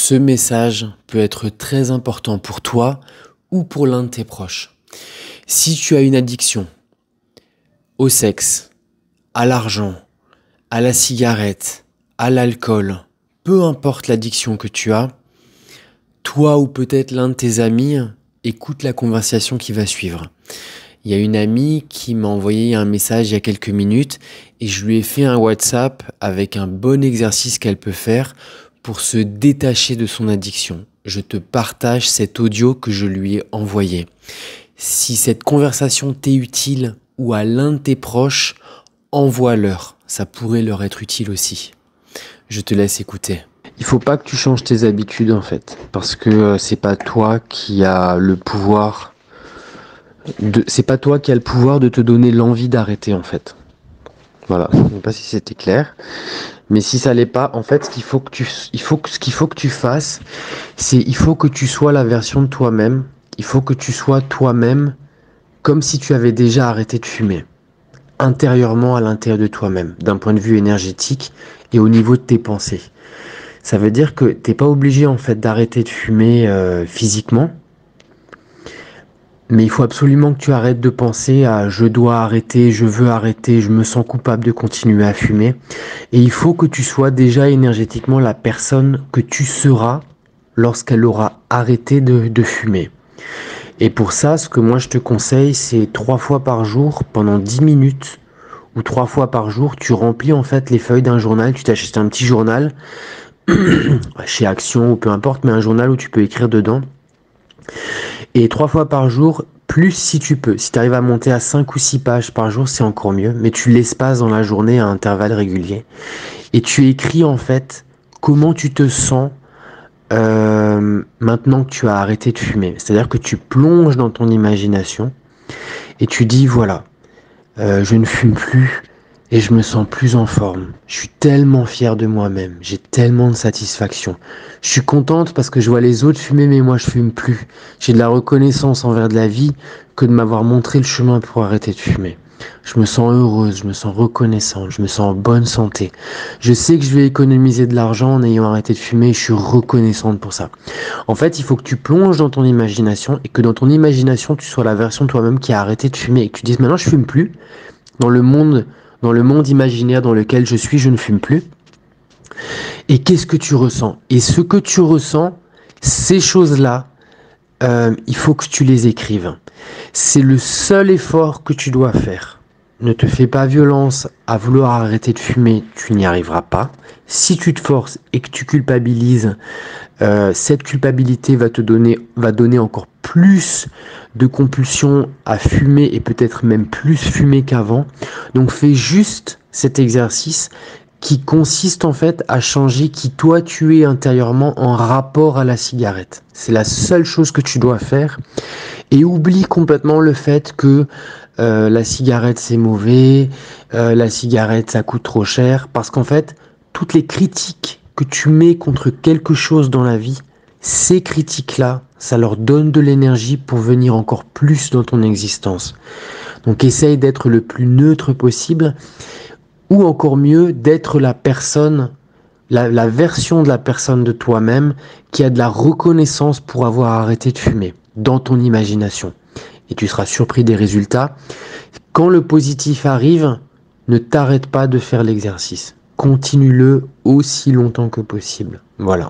Ce message peut être très important pour toi ou pour l'un de tes proches. Si tu as une addiction au sexe, à l'argent, à la cigarette, à l'alcool, peu importe l'addiction que tu as, toi ou peut-être l'un de tes amis, écoute la conversation qui va suivre. Il y a une amie qui m'a envoyé un message il y a quelques minutes et je lui ai fait un WhatsApp avec un bon exercice qu'elle peut faire pour se détacher de son addiction. Je te partage cet audio que je lui ai envoyé. Si cette conversation t'est utile ou à l'un de tes proches, envoie-leur. Ça pourrait leur être utile aussi. Je te laisse écouter. Il faut pas que tu changes tes habitudes en fait, parce que c'est pas toi qui a le pouvoir. C'est pas toi qui a le pouvoir de te donner l'envie d'arrêter en fait. Voilà, je ne sais pas si c'était clair, mais si ça l'est pas, en fait, ce qu'il faut que tu fasses, c'est il faut que tu sois la version de toi-même. Il faut que tu sois toi-même, comme si tu avais déjà arrêté de fumer, intérieurement à l'intérieur de toi-même, d'un point de vue énergétique et au niveau de tes pensées. Ça veut dire que t'es pas obligé en fait d'arrêter de fumer physiquement. Mais il faut absolument que tu arrêtes de penser à je dois arrêter, je veux arrêter, je me sens coupable de continuer à fumer. Et il faut que tu sois déjà énergétiquement la personne que tu seras lorsqu'elle aura arrêté de fumer. Et pour ça, ce que moi je te conseille, c'est 3 fois par jour, pendant 10 minutes, ou 3 fois par jour, tu remplis en fait les feuilles d'un journal, tu t'achètes un petit journal, chez Action ou peu importe, mais un journal où tu peux écrire dedans. Et 3 fois par jour, plus si tu peux. Si tu arrives à monter à 5 ou 6 pages par jour, c'est encore mieux. Mais tu l'espaces dans la journée à intervalles réguliers. Et tu écris en fait comment tu te sens maintenant que tu as arrêté de fumer. C'est-à-dire que tu plonges dans ton imagination et tu dis voilà, je ne fume plus et je me sens plus en forme. Je suis tellement fier de moi-même. J'ai tellement de satisfaction. Je suis contente parce que je vois les autres fumer, mais moi je fume plus. J'ai de la reconnaissance envers de la vie que de m'avoir montré le chemin pour arrêter de fumer. Je me sens heureuse, je me sens reconnaissante, je me sens en bonne santé. Je sais que je vais économiser de l'argent en ayant arrêté de fumer et je suis reconnaissante pour ça. En fait, il faut que tu plonges dans ton imagination et que dans ton imagination, tu sois la version de toi-même qui a arrêté de fumer et que tu dises maintenant je fume plus. Dans le monde imaginaire dans lequel je suis, je ne fume plus. Et qu'est-ce que tu ressens? Et ce que tu ressens, ces choses-là, il faut que tu les écrives. C'est le seul effort que tu dois faire. Ne te fais pas violence à vouloir arrêter de fumer, tu n'y arriveras pas. Si tu te forces et que tu culpabilises, cette culpabilité va donner encore plus de compulsion à fumer et peut-être même plus fumer qu'avant. Donc fais juste cet exercice qui consiste en fait à changer qui toi tu es intérieurement en rapport à la cigarette. C'est la seule chose que tu dois faire et oublie complètement le fait que la cigarette c'est mauvais, la cigarette ça coûte trop cher, parce qu'en fait toutes les critiques que tu mets contre quelque chose dans la vie, ces critiques-là, ça leur donne de l'énergie pour venir encore plus dans ton existence. Donc essaye d'être le plus neutre possible, ou encore mieux, d'être la personne, la version de la personne de toi-même qui a de la reconnaissance pour avoir arrêté de fumer, dans ton imagination. Et tu seras surpris des résultats. Quand le positif arrive, ne t'arrête pas de faire l'exercice. Continue-le aussi longtemps que possible. Voilà.